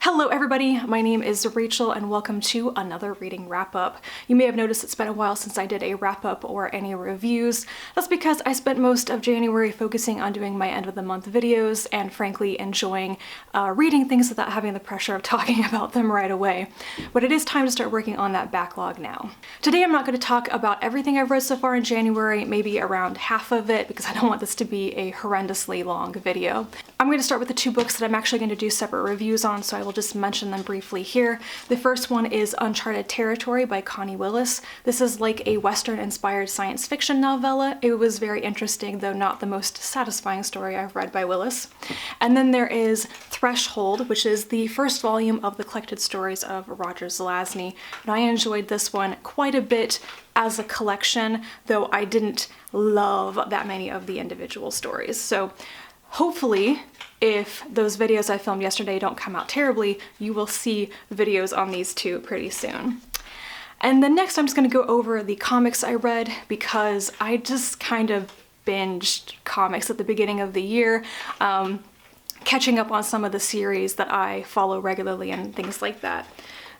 Hello everybody, my name is Rachel and welcome to another reading wrap-up. You may have noticed it's been a while since I did a wrap-up or any reviews. That's because I spent most of January focusing on doing my end of the month videos and frankly enjoying reading things without having the pressure of talking about them right away. But it is time to start working on that backlog now. Today I'm not going to talk about everything I've read so far in January, maybe around half of it, because I don't want this to be a horrendously long video. I'm going to start with the two books that I'm actually going to do separate reviews on, so I will just mention them briefly here. The first one is Uncharted Territory by Connie Willis. This is like a Western-inspired science fiction novella. It was very interesting, though not the most satisfying story I've read by Willis. And then there is Threshold, which is the first volume of the collected stories of Roger Zelazny. And I enjoyed this one quite a bit as a collection, though I didn't love that many of the individual stories. So hopefully, if those videos I filmed yesterday don't come out terribly, you will see videos on these two pretty soon. And then next I'm just going to go over the comics I read because I just kind of binged comics at the beginning of the year, catching up on some of the series that I follow regularly and things like that.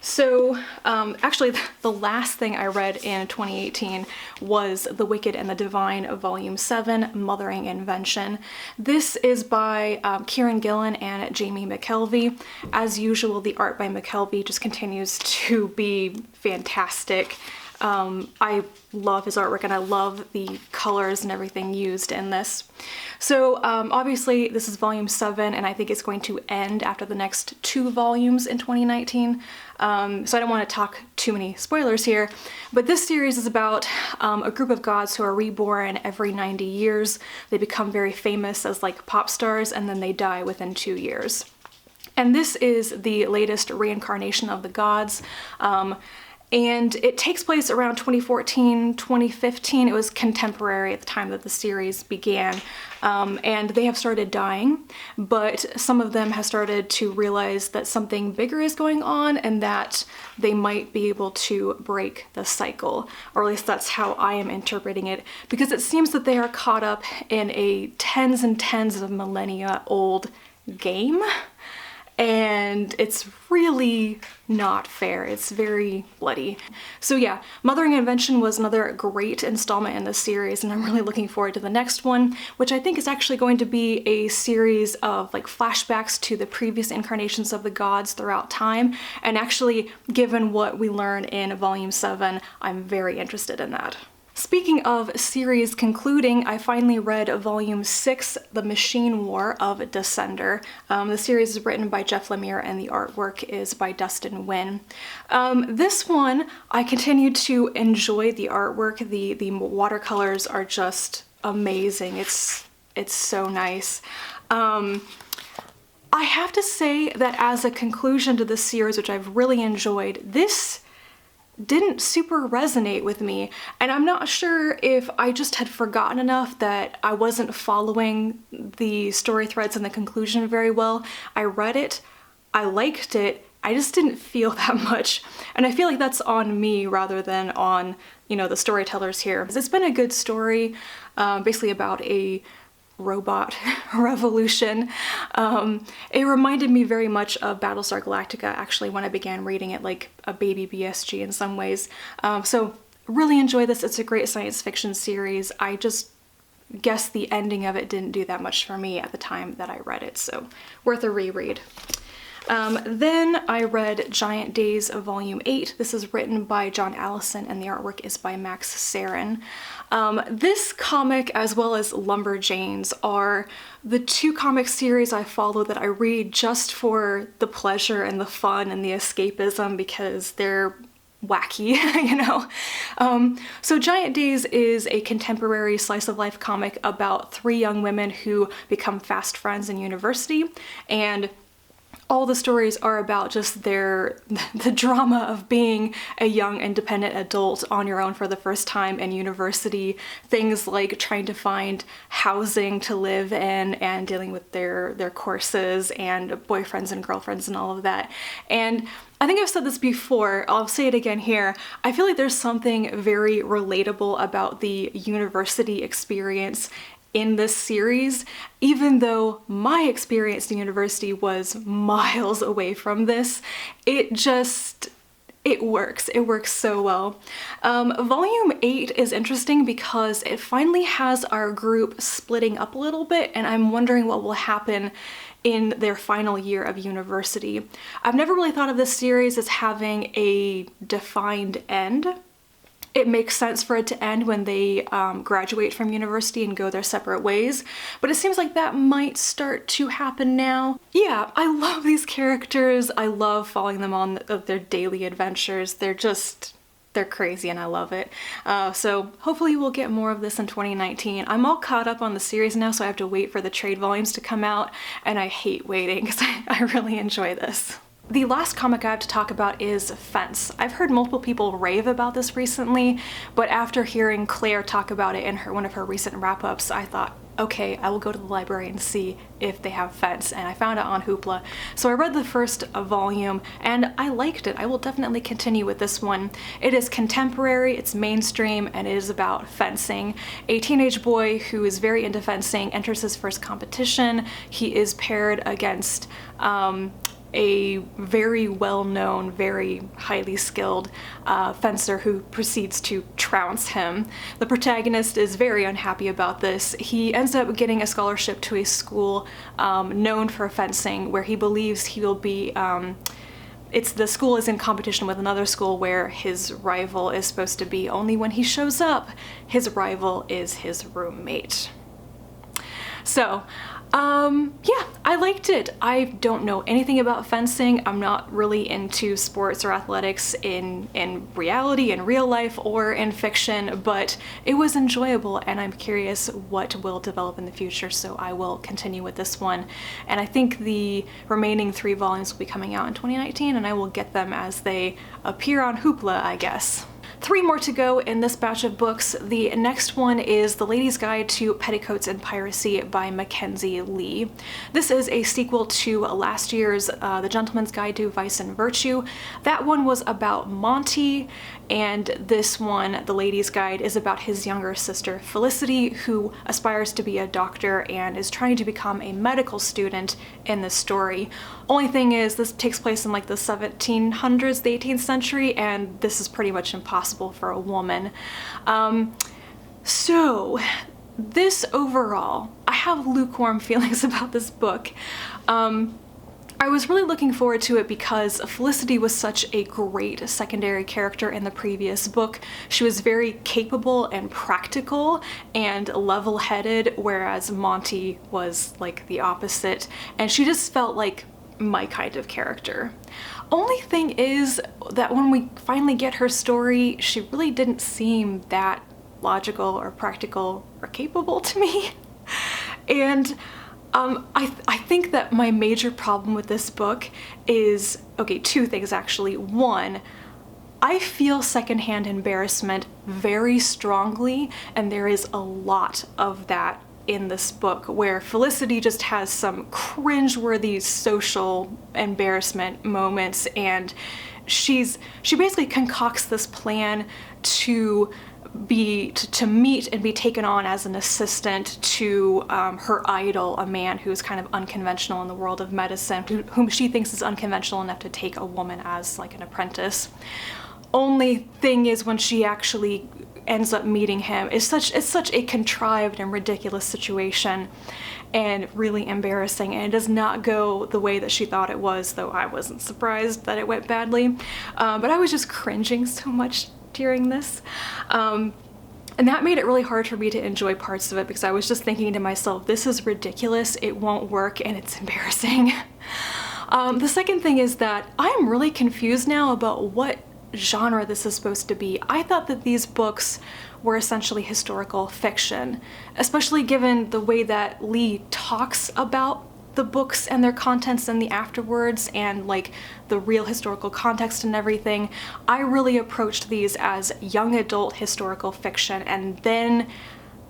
So actually the last thing I read in 2018 was The Wicked and the Divine Volume 7, Mothering Invention. This is by Kieron, Gillen, and Jamie McKelvie. As usual, the art by McKelvie just continues to be fantastic. I love his artwork and I love the colors and everything used in this. So obviously this is volume 7 and I think it's going to end after the next 2 volumes in 2019. So I don't want to talk too many spoilers here, but this series is about a group of gods who are reborn every 90 years. They become very famous as like pop stars and then they die within 2 years. And this is the latest reincarnation of the gods. And it takes place around 2014, 2015. It was contemporary at the time that the series began. And they have started dying, but some of them have started to realize that something bigger is going on and that they might be able to break the cycle. Or at least that's how I am interpreting it, because it seems that they are caught up in a tens and tens of millennia old game. And it's really not fair. It's very bloody. So yeah, Mothering Invention was another great installment in this series, and I'm really looking forward to the next one, which I think is actually going to be a series of like flashbacks to the previous incarnations of the gods throughout time. And actually, given what we learn in Volume 7, I'm very interested in that. Speaking of series concluding, I finally read Volume 6, The Machine War of Descender. The series is written by Jeff Lemire and the artwork is by Dustin Nguyen. This one, I continued to enjoy the artwork. The watercolors are just amazing. It's so nice. I have to say that as a conclusion to this series, which I've really enjoyed, this didn't super resonate with me, and I'm not sure if I just had forgotten enough that I wasn't following the story threads and the conclusion very well. I read it, I liked it, I just didn't feel that much, and I feel like that's on me rather than on, you know, the storytellers here. It's been a good story, basically about a robot revolution. It reminded me very much of Battlestar Galactica actually when I began reading it, like a baby BSG in some ways. So really enjoy this. It's a great science fiction series. I just guess the ending of it didn't do that much for me at the time that I read it, so worth a reread. Then I read Giant Days of Volume 8. This is written by John Allison and the artwork is by Max Sarin. This comic, as well as Lumberjanes, are the two comic series I follow that I read just for the pleasure and the fun and the escapism because they're wacky, you know? So Giant Days is a contemporary slice of life comic about 3 young women who become fast friends in university, and all the stories are about just the drama of being a young independent adult on your own for the first time in university. Things like trying to find housing to live in and dealing with their courses and boyfriends and girlfriends and all of that. And I think I've said this before, I'll say it again here, I feel like there's something very relatable about the university experience in this series, even though my experience in university was miles away from this. It works. It works so well. Volume 8 is interesting because it finally has our group splitting up a little bit, and I'm wondering what will happen in their final year of university. I've never really thought of this series as having a defined end. It makes sense for it to end when they graduate from university and go their separate ways, but it seems like that might start to happen now. Yeah, I love these characters. I love following them on their daily adventures. They're crazy and I love it. So hopefully we'll get more of this in 2019. I'm all caught up on the series now, so I have to wait for the trade volumes to come out, and I hate waiting because I really enjoy this. The last comic I have to talk about is Fence. I've heard multiple people rave about this recently, but after hearing Claire talk about it in one of her recent wrap-ups, I thought, okay, I will go to the library and see if they have Fence, and I found it on Hoopla. So I read the first volume and I liked it. I will definitely continue with this one. It is contemporary, it's mainstream, and it is about fencing. A teenage boy who is very into fencing enters his first competition. He is paired against a very well-known, very highly skilled fencer who proceeds to trounce him. The protagonist is very unhappy about this. He ends up getting a scholarship to a school known for fencing, where he believes he will be the school is in competition with another school where his rival is supposed to be, only when he shows up, his rival is his roommate. So, yeah, I liked it. I don't know anything about fencing. I'm not really into sports or athletics in reality, in real life, or in fiction, but it was enjoyable and I'm curious what will develop in the future, so I will continue with this one. And I think the remaining 3 volumes will be coming out in 2019, and I will get them as they appear on Hoopla, I guess. 3 more to go in this batch of books. The next one is The Lady's Guide to Petticoats and Piracy by Mackenzi Lee. This is a sequel to last year's The Gentleman's Guide to Vice and Virtue. That one was about Monty, and this one, The Lady's Guide, is about his younger sister Felicity, who aspires to be a doctor and is trying to become a medical student in this story. Only thing is, this takes place in like the 1700s, the 18th century, and this is pretty much impossible for a woman. So this overall, I have lukewarm feelings about this book. I was really looking forward to it because Felicity was such a great secondary character in the previous book. She was very capable and practical and level-headed, whereas Monty was like the opposite, and she just felt like my kind of character. Only thing is that when we finally get her story, she really didn't seem that logical or practical or capable to me. And I think that my major problem with this book is, okay, 2 things actually. 1, I feel secondhand embarrassment very strongly, and there is a lot of that in this book, where Felicity just has some cringeworthy social embarrassment moments, and she basically concocts this plan to meet and be taken on as an assistant to her idol, a man who's kind of unconventional in the world of medicine, whom she thinks is unconventional enough to take a woman as like an apprentice. Only thing is, when she actually ends up meeting him, it's such a contrived and ridiculous situation and really embarrassing, and it does not go the way that she thought it was, though I wasn't surprised that it went badly. But I was just cringing so much during this. And that made it really hard for me to enjoy parts of it, because I was just thinking to myself, this is ridiculous, it won't work, and it's embarrassing. The second thing is that I'm really confused now about what genre this is supposed to be. I thought that these books were essentially historical fiction, especially given the way that Lee talks about the books and their contents and the afterwards and like the real historical context and everything. I really approached these as young adult historical fiction, and then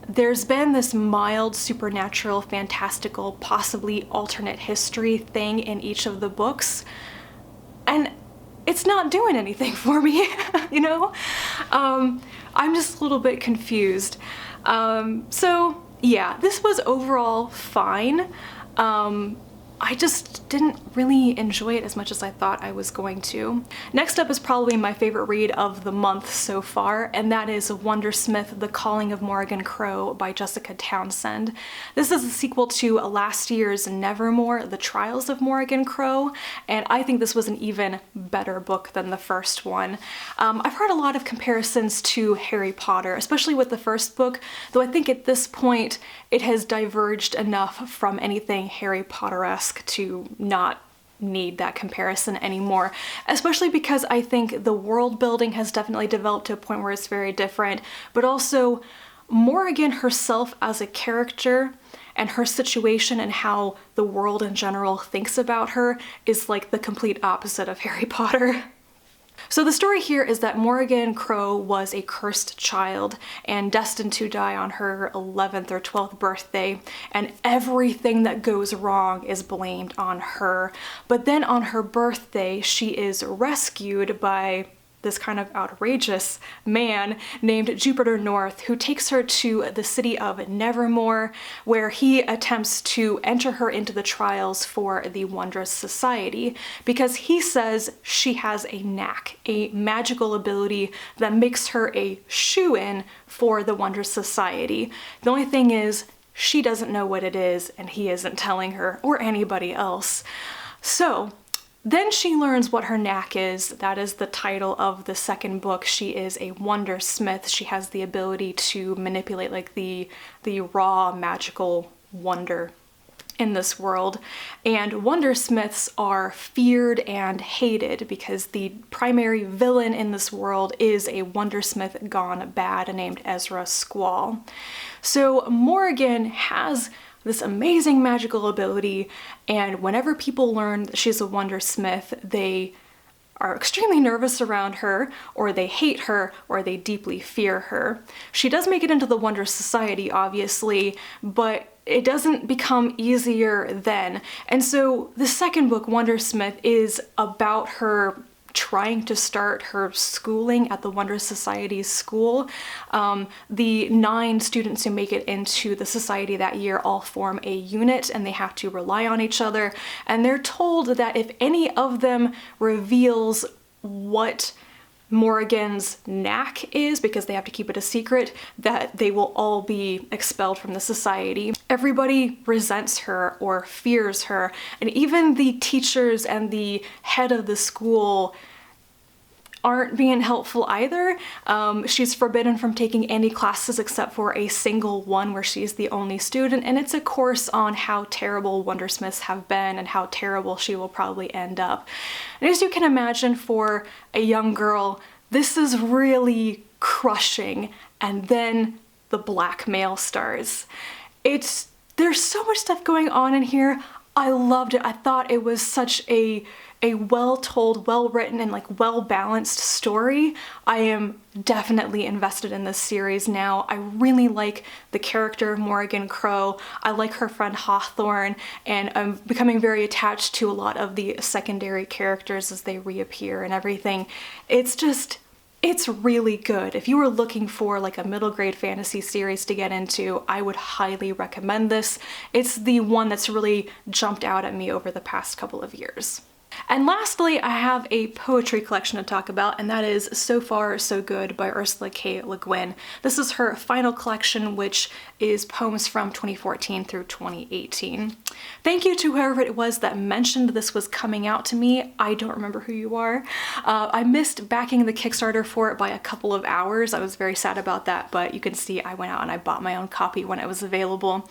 there's been this mild supernatural, fantastical, possibly alternate history thing in each of the books, and it's not doing anything for me, you know? I'm just a little bit confused. So Yeah, this was overall fine. I just didn't really enjoy it as much as I thought I was going to. Next up is probably my favorite read of the month so far, and that is Wundersmith, The Calling of Morrigan Crow by Jessica Townsend. This is a sequel to last year's Nevermore, The Trials of Morrigan Crow, and I think this was an even better book than the first one. I've heard a lot of comparisons to Harry Potter, especially with the first book, though I think at this point it has diverged enough from anything Harry Potter-esque to not need that comparison anymore, especially because I think the world building has definitely developed to a point where it's very different, but also Morrigan herself as a character and her situation and how the world in general thinks about her is like the complete opposite of Harry Potter. So the story here is that Morrigan Crow was a cursed child and destined to die on her 11th or 12th birthday, and everything that goes wrong is blamed on her. But then on her birthday, she is rescued by this kind of outrageous man named Jupiter North, who takes her to the city of Nevermore, where he attempts to enter her into the trials for the Wondrous Society, because he says she has a knack, a magical ability that makes her a shoo-in for the Wondrous Society. The only thing is, she doesn't know what it is, and he isn't telling her, or anybody else. So then she learns what her knack is. That is the title of the second book. She is a Wundersmith. She has the ability to manipulate like the raw magical wonder in this world. And Wundersmiths are feared and hated because the primary villain in this world is a Wundersmith gone bad named Ezra Squall. So Morrigan has this amazing magical ability, and whenever people learn that she's a Wundersmith, they are extremely nervous around her, or they hate her, or they deeply fear her. She does make it into the Wondrous Society, obviously, but it doesn't become easier then. And so the second book, Wundersmith, is about her trying to start her schooling at the Wondrous Society's school. The 9 students who make it into the society that year all form a unit, and they have to rely on each other. And they're told that if any of them reveals what Morrigan's knack is, because they have to keep it a secret, that they will all be expelled from the society. Everybody resents her or fears her, and even the teachers and the head of the school aren't being helpful either. She's forbidden from taking any classes except for a single one where she's the only student, and it's a course on how terrible Wundersmiths have been and how terrible she will probably end up. And as you can imagine, for a young girl, this is really crushing, and then the blackmail starts. There's so much stuff going on in here. I loved it. I thought it was such a well-told, well-written, and like well-balanced story. I am definitely invested in this series now. I really like the character of Morrigan Crow. I like her friend Hawthorne, and I'm becoming very attached to a lot of the secondary characters as they reappear and everything. It's really good. If you were looking for like a middle grade fantasy series to get into, I would highly recommend this. It's the one that's really jumped out at me over the past couple of years. And lastly, I have a poetry collection to talk about, and that is So Far So Good by Ursula K. Le Guin. This is her final collection, which is poems from 2014 through 2018. Thank you to whoever it was that mentioned this was coming out to me. I don't remember who you are. I missed backing the Kickstarter for it by a couple of hours. I was very sad about that, but you can see I went out and I bought my own copy when it was available.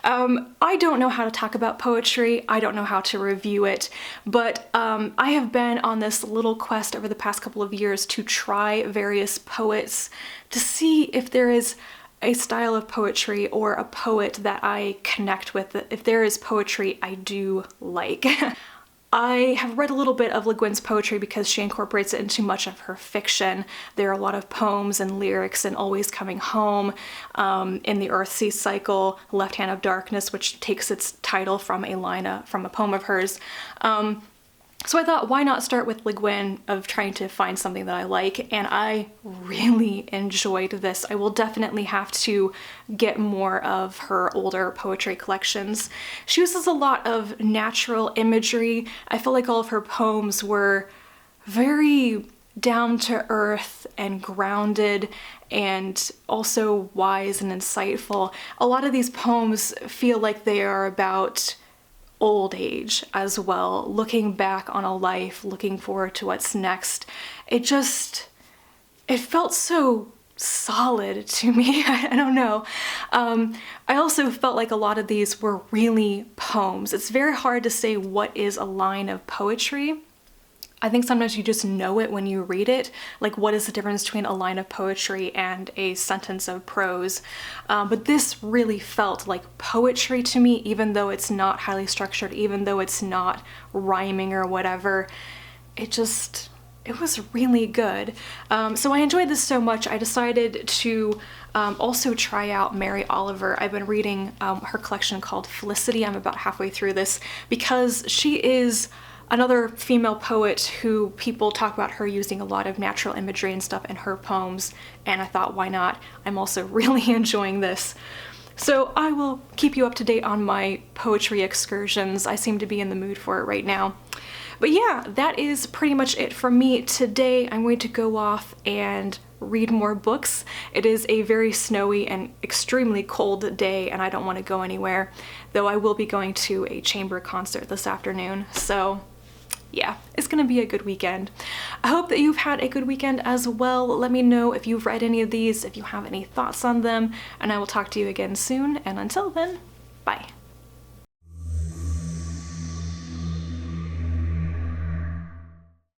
I don't know how to talk about poetry. I don't know how to review it, but I have been on this little quest over the past couple of years to try various poets to see if there is a style of poetry or a poet that I connect with, if there is poetry I do like. I have read a little bit of Le Guin's poetry because she incorporates it into much of her fiction. There are a lot of poems and lyrics in Always Coming Home, in the Earthsea Cycle, Left Hand of Darkness, which takes its title from a poem of hers. So I thought, why not start with Nguyen of trying to find something that I like, and I really enjoyed this. I will definitely have to get more of her older poetry collections. She uses a lot of natural imagery. I feel like all of her poems were very down to earth and grounded and also wise and insightful. A lot of these poems feel like they are about old age as well, looking back on a life, looking forward to what's next. It felt so solid to me. I don't know. I also felt like a lot of these were really poems. It's very hard to say what is a line of poetry. I think sometimes you just know it when you read it, like what is the difference between a line of poetry and a sentence of prose. But this really felt like poetry to me, even though it's not highly structured, even though it's not rhyming or whatever. It was really good. So I enjoyed this so much, I decided to also try out Mary Oliver. I've been reading her collection called Felicity. I'm about halfway through this because she is another female poet who people talk about her using a lot of natural imagery and stuff in her poems, and I thought, why not? I'm also really enjoying this. So I will keep you up to date on my poetry excursions. I seem to be in the mood for it right now. But yeah, that is pretty much it for me today. I'm going to go off and read more books. It is a very snowy and extremely cold day and I don't want to go anywhere, though I will be going to a chamber concert this afternoon, so yeah, it's gonna be a good weekend. I hope that you've had a good weekend as well. Let me know if you've read any of these, if you have any thoughts on them, and I will talk to you again soon, and until then, bye.